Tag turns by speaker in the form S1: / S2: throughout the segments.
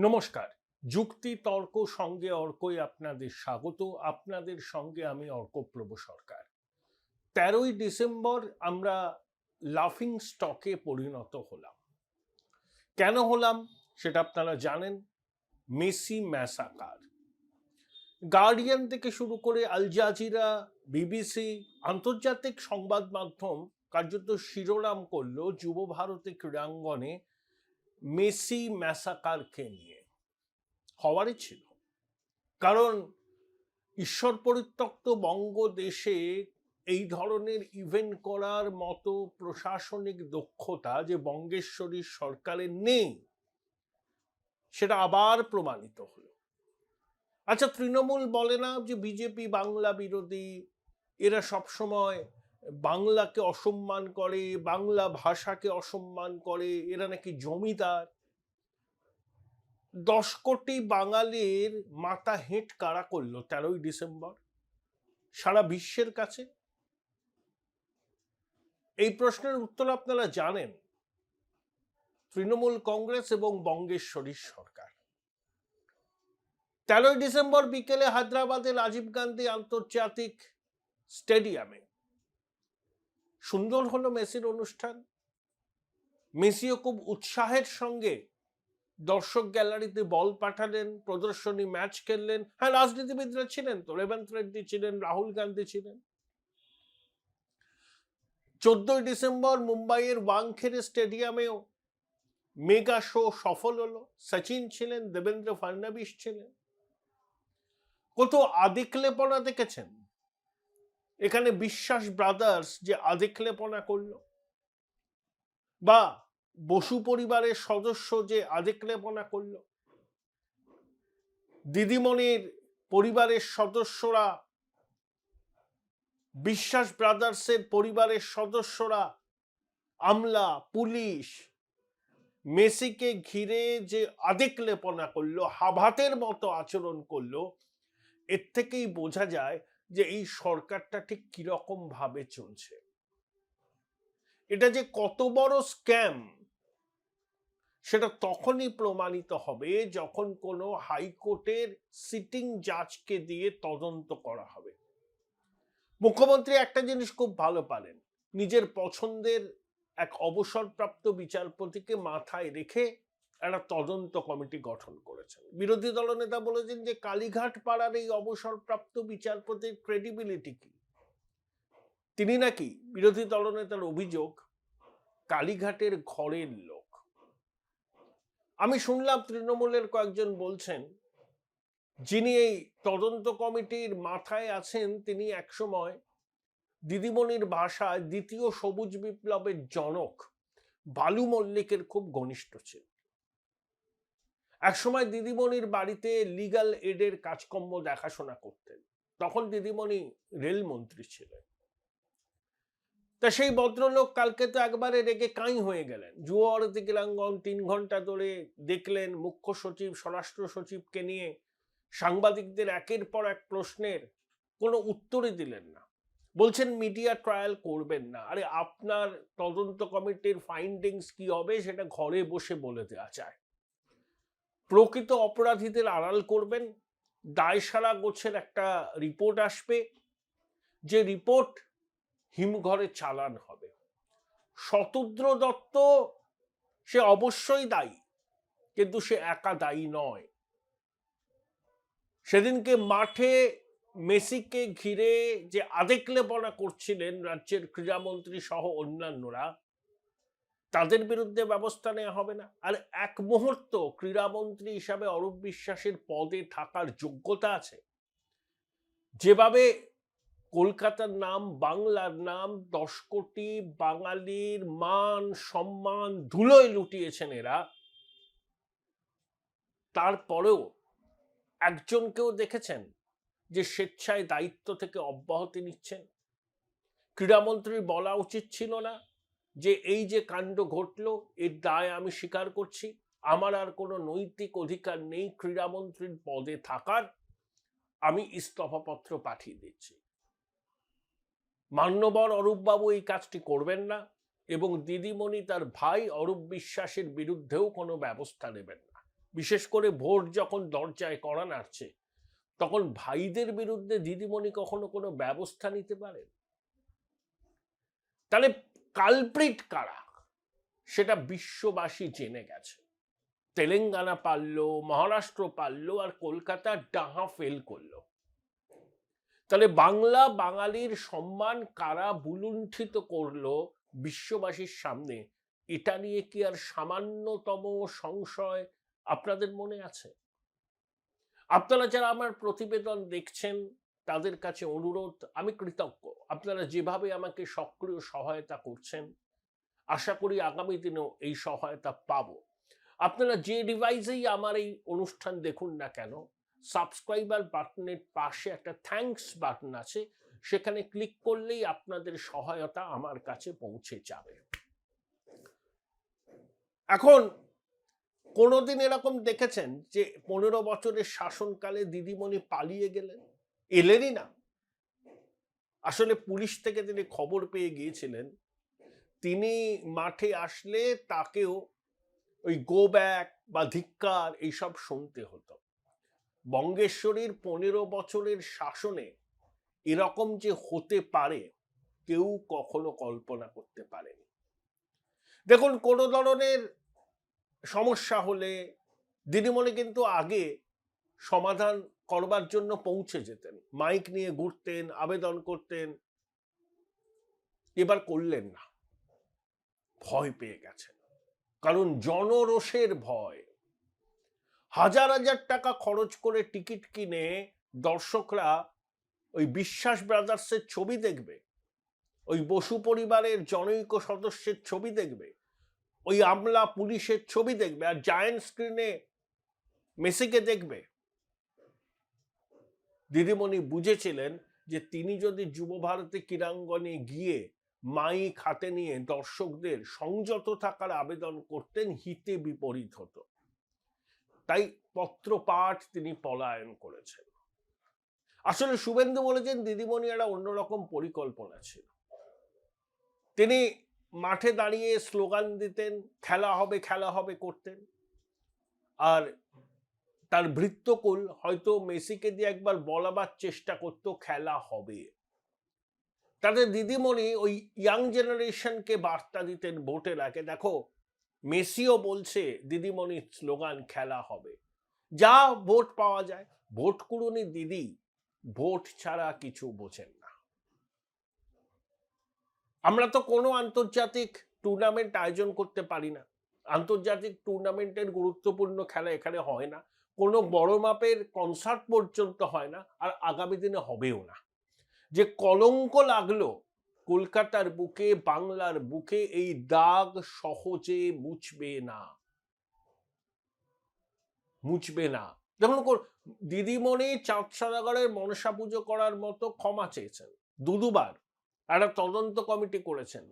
S1: নমস্কার। যুক্তি তর্ক সঙ্গে অর্কই আপনাদের স্বাগত। আপনাদের সঙ্গে আমি অর্কপ্রভ সরকার। ১৩ই ডিসেম্বর আমরা লাফিং স্টকে পরিণত হলাম। কেন হলাম সেটা আপনারা জানেন। Messi massacre. গার্ডিয়ান থেকে শুরু করে আল জাজিরা, বিবিসি, আন্তর্জাতিক সংবাদ মাধ্যম কার্যত শিরোনাম করল যুব ভারতী ক্রীড়াঙ্গনে মেসি ম্যাসাকারকে নিয়ে। হওয়ারই ছিল, কারণ ঈশ্বর পরিত্যক্ত বঙ্গদেশে এই ধরনের ইভেন্ট করার মতো প্রশাসনিক দক্ষতা যে বঙ্গেশ্বরী সরকারের নেই, সেটা আবার প্রমাণিত হলো। আচ্ছা, তৃণমূল বলে না যে বিজেপি বাংলা বিরোধী, এরা সবসময় বাংলাকে অসম্মান করে, বাংলা ভাষাকে অসম্মান করে, এরা নাকি জমিদার। ১০ কোটি বাঙালির মাথা হেঁট কারা করলো ১৩ই ডিসেম্বর সারা বিশ্বের কাছে? এই প্রশ্নের উত্তর আপনারা জানেন। তৃণমূল কংগ্রেস এবং বঙ্গেশ্বরী সরকার। ১৩ই ডিসেম্বর বিকেলে হায়দ্রাবাদে রাজীব গান্ধী আন্তর্জাতিক স্টেডিয়ামে সুন্দর হলো মেসির অনুষ্ঠান। মেসিও খুব উৎসাহের সঙ্গে দর্শক গ্যালারিতে বল পাঠালেন, প্রদর্শনী ম্যাচ খেললেন। হ্যাঁ, রাজনীতিবিদরা ছিলেন তো, রেবন্ত রেড্ডি ছিলেন, রাহুল গান্ধী ছিলেন। ১৪ই ডিসেম্বর মুম্বাইয়ের ওয়াংখেড়ে স্টেডিয়ামেও মেগা শো সফল হলো। সচিন ছিলেন, দেবেন্দ্র ফডনবিস ছিলেন। কত আদিক্লেপনা দেখেছেন এখানে। বিশ্বাস ব্রাদার্স যে আদিক্লেপনা করলো, বা বসু পরিবারের সদস্য যে আদিক্লেপনা করলো, দিদিমণির পরিবারের সদস্যরা, বিশ্বাস ব্রাদার্সের পরিবারের সদস্যরা, আমলা, পুলিশ মেসিকে ঘিরে যে আদিক্লেপনা করলো, হাভাতের মতো আচরণ করলো, এর থেকেই বোঝা যায় যে এই সরকারটা ঠিক কিরকম ভাবে চলছে। এটা যে কত বড় স্ক্যাম সেটা তখনই প্রমাণিত হবে যখন কোনো হাইকোর্টের সিটিং জাজকে দিয়ে তদন্ত করা হবে। মুখ্যমন্ত্রী একটা জিনিস খুব ভালো পারেন, নিজের পছন্দের এক অবসরপ্রাপ্ত বিচারপতিকে মাথায় রেখে একটা তদন্ত কমিটি গঠন করেছেন। বিরোধী দলনেতা বলেছেন যে কালীঘাট পাড়ার এই অবসরপ্রাপ্ত বিচারপতির ক্রেডিবিলিটি কি? তিনি নাকি, বিরোধী দলনেতার অভিযোগ, কালীঘাটের ঘরের লোক। আমি শুনলাম তৃণমূলের কয়েকজন বলছেন যিনি এই তদন্ত কমিটির মাথায় আছেন তিনি একসময় দিদিমণির ভাষায় দ্বিতীয় সবুজ বিপ্লবের জনক বালু মল্লিকের খুব ঘনিষ্ঠ ছিল। একসময় দিদিমণির বাড়িতে লিগ্যাল এডের কাজকর্ম দেখাশোনা করতেন, তখন দিদিমণি রেলমন্ত্রী ছিলেন। তা সেই ভদ্রলোক কালকে তো একবারে রেগে কাঁই হয়ে গেলেন। যুব ভারতী ক্রীড়াঙ্গন ৩ ঘন্টা ধরে দেখলেন মুখ্য সচিব, স্বরাষ্ট্র সচিবকে নিয়ে সাংবাদিকদের একের পর এক প্রশ্নের কোনো উত্তরই দিলেন না। বলছেন মিডিয়া ট্রায়াল করবেন না। আরে, আপনার তদন্ত কমিটির ফাইন্ডিংস কি হবে সেটা ঘরে বসে বলে দেওয়া যায়। প্রকৃত অপরাধীদের আড়াল করবেন, দায়সারা গোছের একটা রিপোর্ট আসবে, যে রিপোর্ট হিমঘরে চালান হবে। শতদ্র দত্ত সে অবশ্যই দায়ী, কিন্তু সে একা দায়ী নয়। সেদিনকে মাঠে মেসিকে ঘিরে যে আদিক্লেপনা করছিলেন রাজ্যের ক্রীড়ামন্ত্রী সহ অন্যান্যরা, তাদের বিরুদ্ধে ব্যবস্থা নেওয়া হবে না? আর এক মুহূর্ত ক্রীড়ামন্ত্রী হিসাবে অরূপ বিশ্বাসের পদে থাকার যোগ্যতা আছে? যেভাবে কলকাতার নাম, বাংলার নাম, ১০ কোটি বাঙালির মান সম্মান ধুলোয় লুটিয়েছেন এরা, তারপরেও একজনকেও দেখেছেন যে স্বেচ্ছায় দায়িত্ব থেকে অব্যাহতি নিচ্ছেন? ক্রীড়ামন্ত্রীর বলা উচিত ছিল না যে এই যে কাণ্ড ঘটলো এর দায় আমি স্বীকার করছি, আমার আর কোনো নৈতিক অধিকার নেই ক্রীড়ামন্ত্রীর পদে থাকার, আমি ইস্তফাপত্র পাঠিয়ে দিচ্ছি? মান্যবর অরূপবাবু এই কাজটি করবেন না, এবং দিদিমণি তার ভাই অরূপ বিশ্বাসের বিরুদ্ধেও কোনো ব্যবস্থা নেবেন না। বিশেষ করে ভোট যখন দরজায় কড়া নাড়ছে, তখন ভাইদের বিরুদ্ধে দিদিমণি কখনো কোনো ব্যবস্থা নিতে পারেন? তাহলে কালপ্রিট কারা সেটা বিশ্ববাসী জেনে গেছে। তেলেঙ্গানা পারলো, মহারাষ্ট্র পারলো, আর কলকাতা ডাহা ফেল করলো। তাহলে বাংলা বাঙালির সম্মান কারা বুলুণ্ঠিত করলো বিশ্ববাসীর সামনে, এটা নিয়ে কি আর সামান্যতম সংশয় আপনাদের মনে আছে? আপনারা যারা আমার প্রতিবেদন দেখছেন তাদের কাছে অনুরোধ, আমি কৃতজ্ঞ আপনারা যেভাবে আমাকে সক্রিয় সহায়তা করছেন। আশা করি আগামী দিনেও এই সহায়তা পাবো। আপনারা যে ডিভাইসেই আমার এই অনুষ্ঠান দেখুন না কেন, সাবস্ক্রাইবার বাটনের পাশে একটা থ্যাঙ্কস বাটন আছে, সেখানে ক্লিক করলেই আপনাদের সহায়তা আমার কাছে পৌঁছে যাবে। এখন কোনোদিন এরকম দেখেছেন যে 15 বছরের শাসনকালে দিদিমণি পালিয়ে গেলেন? এলেনই না। আসলে পুলিশ থেকে তিনি খবর পেয়ে গিয়েছিলেন তিনি মাঠে আসলে তাকেও ওই গো ব্যাক বা ধিক্কার এইসব শুনতে হতো। বঙ্গেশ্বরীর 15 বছরের শাসনে এরকম যে হতে পারে কেউ কখনো কল্পনা করতে পারেনি। দেখুন, কোনো ধরনের সমস্যা হলে দিদিমণি কিন্তু আগে সমাধান করবার জন্য পৌঁছে যেতেন, মাইক নিয়ে ঘুরতেন, আবেদন করতেন। এবার করলেন না, ভয় পেয়ে গেছেন। কারণ জনরোষের ভয়। হাজার হাজার টাকা খরচ করে টিকিট কিনে দর্শকরা ওই বিশ্বাস ব্রাদার্সের ছবি দেখবে, ওই বসু পরিবারের জনৈক সদস্যের ছবি দেখবে, ওই আমলা পুলিশের ছবি দেখবে, আর জায়ান্ট স্ক্রিনে মেসিকে দেখবে। দিদিমণি বুঝেছিলেন যে তিনি যদি যুবভারতী ক্রীড়াঙ্গনে গিয়ে মাইক হাতে নিয়ে দর্শকদের সংযত থাকার আবেদন করতেন, হিতে বিপরীত হতো। তাই পত্রপাঠ তিনি পলায়ন করেছেন। আসলে শুভেন্দু বলেছেন দিদিমণি একটা অন্যরকম পরিকল্পনা ছিল। তিনি মাঠে দাঁড়িয়ে স্লোগান দিতেন, খেলা হবে খেলা হবে করতেন, আর তার ভৃত্যকুল হয়তো মেসিকে দিয়ে একবার বলাবার চেষ্টা করতো খেলা হবে। তাদের দিদিমণি ওই ইয়াং জেনারেশনকে বার্তা দিতেন ভোটের আগে, দেখো মেসিও বলছে দিদিমণির স্লোগান খেলা হবে, যা ভোট পাওয়া যায়। ভোট কুড়ুনি দিদি ভোট ছাড়া কিছু বোঝেন না। আমরা তো কোনো আন্তর্জাতিক টুর্নামেন্ট আয়োজন করতে পারি না, আন্তর্জাতিক টুর্নামেন্টের গুরুত্বপূর্ণ খেলা এখানে হয় না, কোনো বড় মাপের কনসার্ট পর্যন্ত হয় না, আর আগামী দিনে হবেও না। যে কলঙ্ক লাগলো কলকাতার বুকে, বাংলার বুকে, এই দাগ সহজে মুছবে না, মুছবে না। যেমন দিদিমণি চাঁদ সদাগরের মনসা পুজো করার মতো ক্ষমা চেয়েছেন দুবার, একটা তদন্ত কমিটি করেছেন।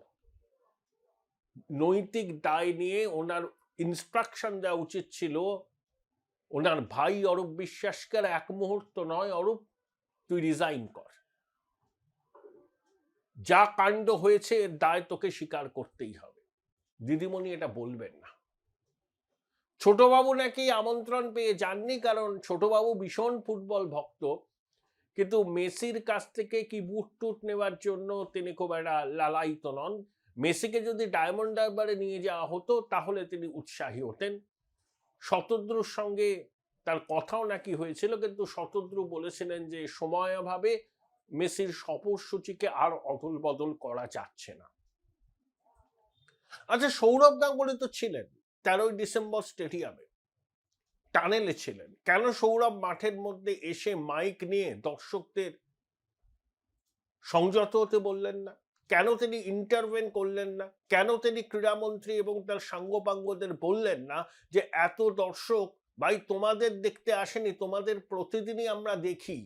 S1: নৈতিক দায় নিয়ে ওনার ইনস্ট্রাকশন দেওয়া উচিত ছিল ওনার ভাই অরূপ বিশ্বাসকে, এক মুহূর্ত নয়, অরূপ তুই রিজাইন কর, যা কাণ্ড হয়েছে এর দায় তোকে স্বীকার করতেই হবে। দিদিমণি এটা বলবেন না। ছোটবাবু নাকি আমন্ত্রণ পেয়ে যাননি, কারণ ছোটবাবু ভীষণ ফুটবল ভক্ত, কিন্তু মেসির কাছ থেকে কি বুট টুট নেওয়ার জন্য তিনি খুব একটা লালায়িত নন। মেসিকে যদি ডায়মন্ড হারবারে নিয়ে যাওয়া হতো তাহলে তিনি উৎসাহী হতেন। শতদ্রুর সঙ্গে তার কথাও নাকি হয়েছিল, কিন্তু শতদ্রু বলেছিলেন যে সময়াভাবে মেসির সফরসূচিকে আর অদল বদল করা যাচ্ছে না। আচ্ছা, সৌরভ গাঙ্গুলি তো ছিলেন 13ই ডিসেম্বর স্টেডিয়ামে, টানেলে ছিলেন। কেন সৌরভ মাঠের মধ্যে এসে মাইক নিয়ে দর্শকদের সংযত হতে বললেন না? কেন তিনি ইন্টারভেন করলেন না? কেন তিনি ক্রীড়ামন্ত্রী এবং তার সাঙ্গপাঙ্গদের বললেন না যে এত দর্শক ভাই তোমাদের দেখতে আসেনি, তোমাদের প্রতিদিনই আমরা দেখি,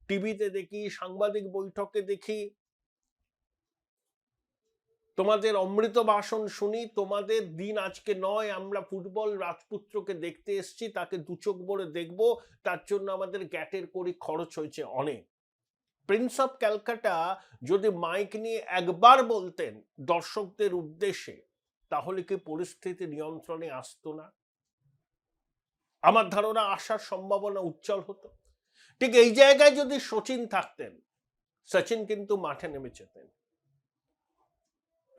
S1: টিভিতে দেখি, সাংবাদিক বৈঠকে দেখি, তোমাদের অমৃত ভাষণ শুনি, তোমাদের দিন আজকে নয়, আমরা ফুটবল রাজপুত্রকে দেখতে এসেছি, তাকে দু চোখ ভরে দেখবো, তার জন্য আমাদের গ্যাটের কড়ি খরচ হয়েছে অনেক। প্রিন্স অফ ক্যালকাটা যদি মাইক নিয়ে একবার বলতেন দর্শকদের উদ্দেশ্যে, তাহলে কি পরিস্থিতি নিয়ন্ত্রণে আসতো না? আমার ধারণা আসার সম্ভাবনা উজ্জ্বল হতো। ঠিক এই জায়গায় যদি সচিন থাকতেন, সচিন কিন্তু মাঠে নেমে যেতেন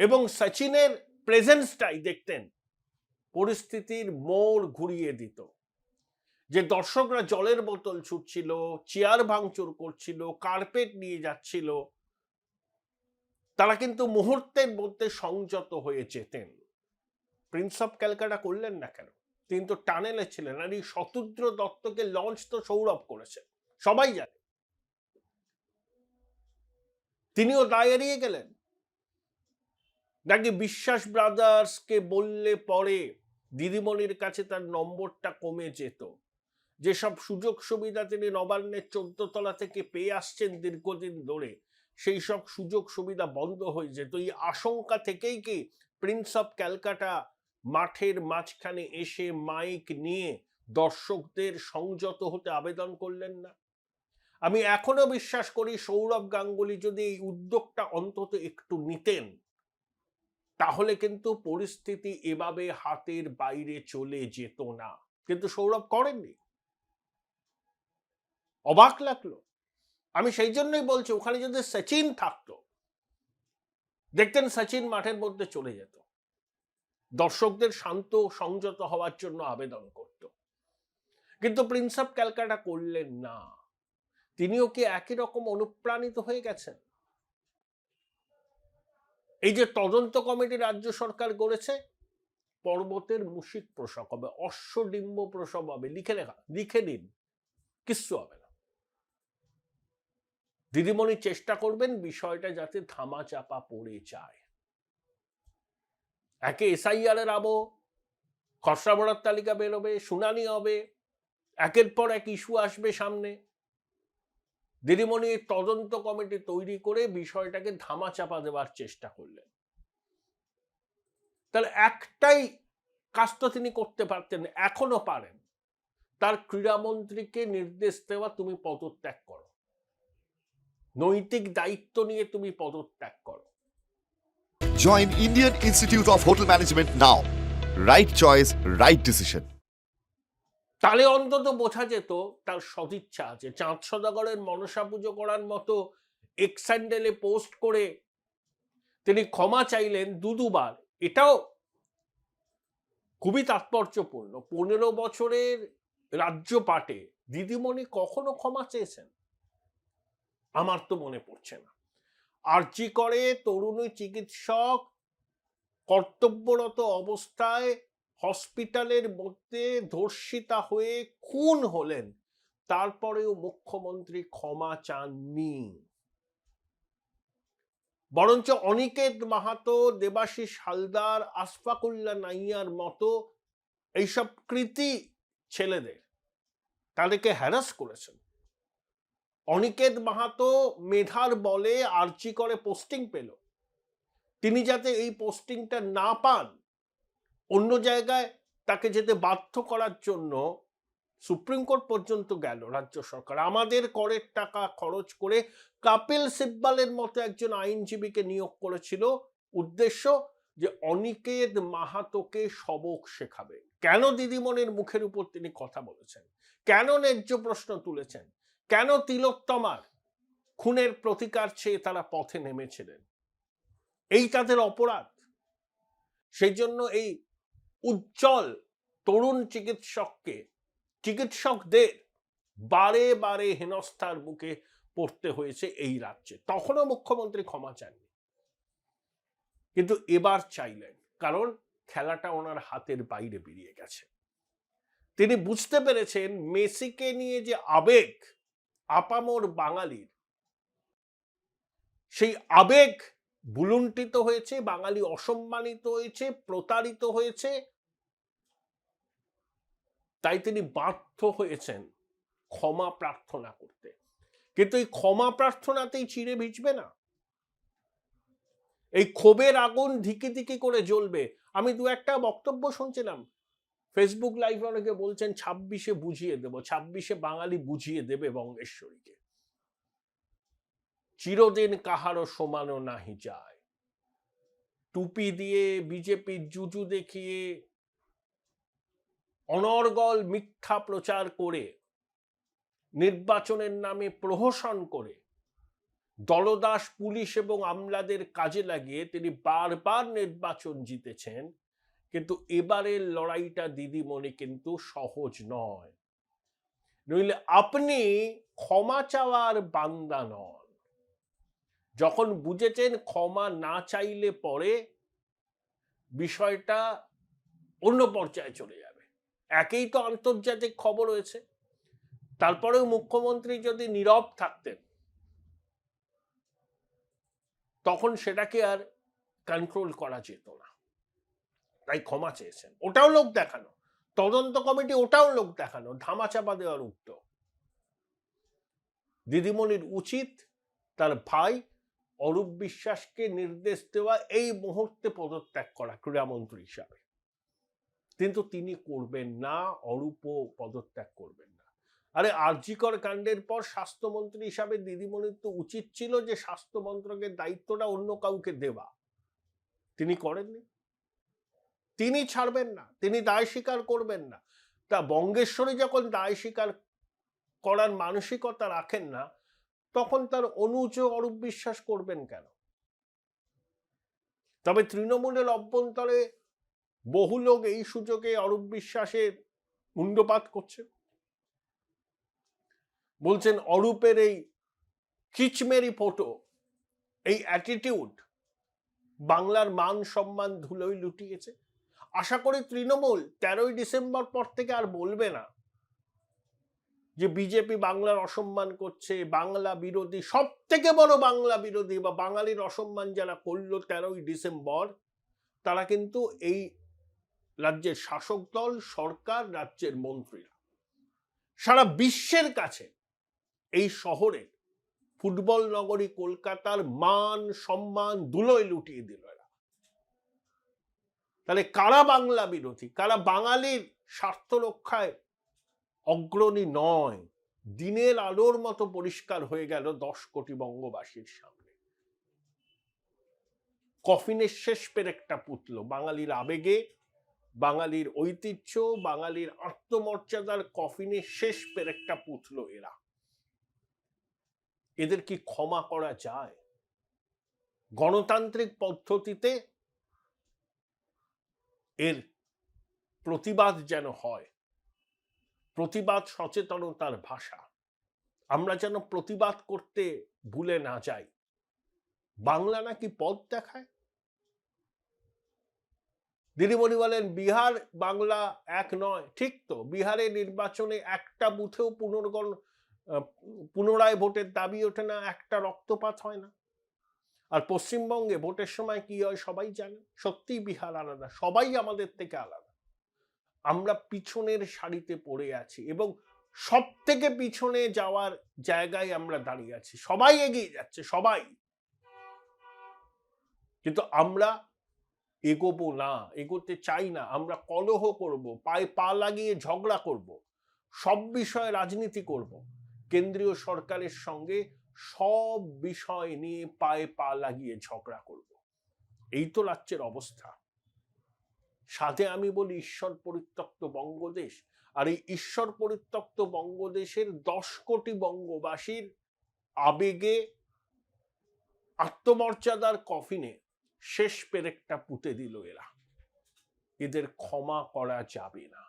S1: এবং সচিনের প্রেজেন্সটাই দেখতেন পরিস্থিতির মোড় ঘুরিয়ে দিত। যে দর্শকরা জলের বোতল ছুটছিল, চেয়ার ভাঙচুর করছিল, কার্পেট নিয়ে যাচ্ছিল, তারা কিন্তু মুহূর্তের মধ্যে সংযত হয়ে যেতেন। প্রিন্স অফ ক্যালকাটা করলেন না কেন? তিনি তো টানেলে ছিলেন। আর এই শতদ্র দত্তকে লঞ্চ তো সৌরভ করেছে, সবাই জানে। তিনিও দায় এড়িয়ে গেলেন নাকি বিশ্বাস ব্রাদার্সকে বললে পরে দিদিমণির কাছে তার নম্বরটা কমে যেত? যেসব সুযোগ সুবিধা তিনি নবান্নের 14 তলা থেকে পেয়ে আসছেন দীর্ঘদিন ধরে, সেই সব সুযোগ সুবিধা বন্ধ হয়ে যেত। এই আশঙ্কা থেকেই কি প্রিন্স অফ ক্যালকাটা মাঠের মাঝখানে এসে মাইক নিয়ে দর্শকদের সংযত হতে আবেদন করলেন না? আমি এখনো বিশ্বাস করি সৌরভ গাঙ্গুলি যদি এই উদ্যোগটা অন্তত একটু নিতেন, তাহলে কিন্তু পরিস্থিতি এভাবে হাতের বাইরে চলে যেত না। কিন্তু সৌরভ করেননি। অবাক লাগলো। আমি সেই জন্যই বলছি, ওখানে যদি সচিন থাকতো, দেখতেন সচিন মাঠের মধ্যে চলে যেত, দর্শকদের শান্ত সংযত হওয়ার জন্য আবেদন করত। কিন্তু প্রিন্স অফ ক্যালকাটা করলেন না। তিনিও কি একই রকম অনুপ্রাণিত হয়ে গেছেন? এই যে তদন্ত কমিটি রাজ্য সরকার গড়েছে, পর্বতের মুশিক প্রসব হবে, অশ্বডিম্ব প্রসব হবে, লিখে নিন, কিচ্ছু হবে না। দিদিমণি চেষ্টা করবেন বিষয়টা যাতে ধামা চাপা পড়ে যায়। একে এসআইআর এর আবহ, খসড়া ভোটার তালিকা বেরোবে, শুনানি হবে, একের পর এক ইস্যু আসবে সামনে। দিদিমণি তদন্ত কমিটি তৈরি করে বিষয়টাকে ধামা চাপা দেওয়ার চেষ্টা করলেন। তাহলে একটাই কাজ তো তিনি করতে পারতেন, এখনো পারেন, তার ক্রীড়ামন্ত্রীকে নির্দেশ দেওয়া, তুমি পদত্যাগ করো, নৈতিক দায়িত্ব নিয়ে তুমি পদত্যাগ করো।
S2: Join Indian Institute of Hotel Management now. Right choice, right decision.
S1: তাহলে অন্তত বোঝা যেত তার সদিচ্ছা আছে। চাঁদ সদাগরের মনসা পুজো করার মতো এক্স হ্যান্ডেলে পোস্ট করে তিনি ক্ষমা চাইলেন দুবার, এটাও খুবই তাৎপর্যপূর্ণ। 15 বছরের রাজ্য পাটে দিদিমণি কখনো ক্ষমা চেয়েছেন? আমার তো মনে পড়ছে না। আরজি করে তরুণী চিকিৎসক কর্তব্যরত অবস্থায় হসপিটালের মধ্যে ধর্ষিতা হয়ে খুন হলেন, তারপরেও মুখ্যমন্ত্রী ক্ষমা চাননি। বরঞ্চ অনিকেত মাহাতো, দেবাশিস হালদার, আশফাকুল্লাহ নাইয়ার মতো এইসব কৃতি ছেলেদের, তাদেরকে হ্যারাস করেছেন। অনিকেত মাহাতো মেধার বলে আরজি করে পোস্টিং পেল, তিনি যাতে এই পোস্টিংটা না পান, অন্য জায়গায় তাকে যেতে বাধ্য করার জন্য সুপ্রিম কোর্ট পর্যন্ত গেল রাজ্য সরকার। আমাদের করের টাকা খরচ করে কপিল সিব্বালের মতো একজন আইনজীবীকে নিয়োগ করেছিল, উদ্দেশ্য যে অনিকেত মাহাতোকে সবক শেখাবে। কেন দিদিমণির মুখের উপর তিনি কথা বলেছেন? কেন ন্যায্য প্রশ্ন তুলেছেন? কেন তিলোত্তমার খুনের প্রতিকার চেয়ে তারা পথে নেমেছিলেন? এই তাদের অপরাধ। সেই জন্য এই উজ্জ্বল তরুণ চিকিৎসকদের বারে বারে হেনস্থার মুখে পড়তে হয়েছে এই রাজ্যে। তখনও মুখ্যমন্ত্রী ক্ষমা চাননি, কিন্তু এবার চাইলেন, কারণ খেলাটা ওনার হাতের বাইরে বেরিয়ে গেছে। তিনি বুঝতে পেরেছেন মেসিকে নিয়ে যে আবেগ আপামর বাঙালির, সেই আবেগ বুলুণ্ঠিত হয়েছে, বাঙালি অসম্মানিত হয়েছে, প্রতারিত হয়েছে। তাই তিনি বাধ্য হয়েছেন ক্ষমা প্রার্থনা করতে। কিন্তু এই ক্ষমা প্রার্থনাতেই চিড়ে ভিজবে না, এই ক্ষোভের আগুন ধিকি ধিকি করে জ্বলবে। আমি দু একটা বক্তব্য শুনছিলাম ফেসবুক লাইভে, অনেকে বলছেন 26-এ বুঝিয়ে দেব, 26-এ বাঙালি বুঝিয়ে দেবে বঙ্গেশ্বরীকে। চিরদিন কাহারও সমানো নাহি যায়। টুপি দিয়ে বিজেপির জুজু দেখিয়ে অনর্গল মিথ্যা প্রচার করে, নির্বাচনের নামে প্রহসন করে, দলদাস পুলিশ এবং আমলাদের কাজে লাগিয়ে তিনি বারবার নির্বাচন জিতেছেন। কিন্তু এবারের লড়াইটা দিদিমণি কিন্তু সহজ নয়। নইলে আপনি ক্ষমা চাওয়ার বান্দা নন। যখন বুঝেছেন ক্ষমা না চাইলে পরে বিষয়টা অন্য পর্যায়ে চলে যাবে। একেই তো আন্তর্জাতিক খবর হয়েছে, তারপরেও মুখ্যমন্ত্রী যদি নীরব থাকতেন তখন সেটাকে আর কন্ট্রোল করা যেত না। তাই ক্ষমা চেয়েছেন। ওটাও লোক দেখানো, তদন্ত কমিটি ওটাও লোক দেখানো, ধামাচাপা দেওয়ার উদ্যোগ। দিদিমণির উচিত তার ভাই অরূপ বিশ্বাসকে নির্দেশ দেওয়া, এই মুহূর্তে পদত্যাগ করা ক্রীড়ামন্ত্রী হিসাবে। কিন্তু তিনি করবেন না, অরূপও পদত্যাগ করবেন না। আরে আরজি কর কাণ্ডের পর স্বাস্থ্যমন্ত্রী হিসাবে দিদিমণির তো উচিত ছিল যে স্বাস্থ্য মন্ত্রকের দায়িত্বটা অন্য কাউকে দেওয়া। তিনি করেননি, তিনি ছাড়বেন না, তিনি দায় স্বীকার করবেন না। তা বঙ্গেশ্বরী যখন দায় স্বীকার করার মানসিকতা রাখেন না, তখন তার অনুজ অরূপ বিশ্বাস করবেন কেন? তবে তৃণমূলের অভ্যন্তরে বহু লোক এই সুযোগে অরূপ বিশ্বাসের মুন্ডপাত করছে, বলছেন অরূপের এই কিচমেরি ফটো, এই অ্যাটিটিউড বাংলার মান সম্মান ধুলোয় লুটিয়েছে। আশা করি তৃণমূল 13ই ডিসেম্বর পর থেকে আর বলবে না যে বিজেপি বাংলার অসম্মান করছে, বাংলা বিরোধী। সব থেকে বড় বাংলা বিরোধী বা বাঙালির অসম্মান যারা করলো 13ই ডিসেম্বর, তারা কিন্তু এই রাজ্যের শাসক দল, সরকার, রাজ্যের মন্ত্রীরা। সারা বিশ্বের কাছে এই শহরের ফুটবল নগরী কলকাতার মান সম্মান ধুলোয় লুটিয়ে দিল এরা। তাহলে কারা বাংলা বিরোধী, কারা বাঙালির স্বার্থ রক্ষায় অগ্রণী নয়, দিনের আলোর মতো পরিষ্কার হয়ে গেল 10 কোটি বঙ্গবাসীর সামনে। কফিনের শেষ পেরেকটা পুতল বাঙালির আবেগে, বাঙালির ঐতিহ্য, বাঙালির আত্মমর্যাদার কফিনের শেষ পেরেকটা পুতল এরা। এদের কি ক্ষমা করা যায়? গণতান্ত্রিক পদ্ধতিতে এর প্রতিবাদ যেন হয়, প্রতিবাদ সচেতনতার ভাষা। আমরা যেন প্রতিবাদ করতে ভুলে না যাই। বাংলা নাকি পথ দেখায়। দিদিমণি বলেন বিহার বাংলা এক নয়। ঠিক তো, বিহারের নির্বাচনে একটা বুথেও পুনরায় ভোটের দাবি ওঠে না, একটা রক্তপাত হয় না। আর পশ্চিমবঙ্গে ভোটের সময় কি হয় সবাই জানে। সত্যিই বিহার আলাদা, সবাই আমাদের থেকে আলাদা। আমরা পিছনের সারিতে পড়ে আছি এবং সব থেকে পিছনে যাওয়ার জায়গায় আমরা দাঁড়িয়ে আছি। সবাই এগিয়ে যাচ্ছে, সবাই, কিন্তু আমরা এগোবো না, এগোতে চাই না। আমরা কলহ করব, পায়ে পা লাগিয়ে ঝগড়া করব, সব বিষয়ে রাজনীতি করব, কেন্দ্রীয় সরকারের সঙ্গে সব বিষয় নিয়ে পায়ে পা লাগিয়ে ঝগড়া করব। এই তো রাজ্যের অবস্থা। সাথে আমি বলি ঈশ্বর পরিত্যক্ত বঙ্গদেশ। আর এই ঈশ্বর পরিত্যক্ত বঙ্গদেশের 10 কোটি বঙ্গবাসীর আবেগে, আত্মমর্যাদার কফিনে শেষ পেরেকটা পুঁতে দিল এরা। এদের ক্ষমা করা যাবে না।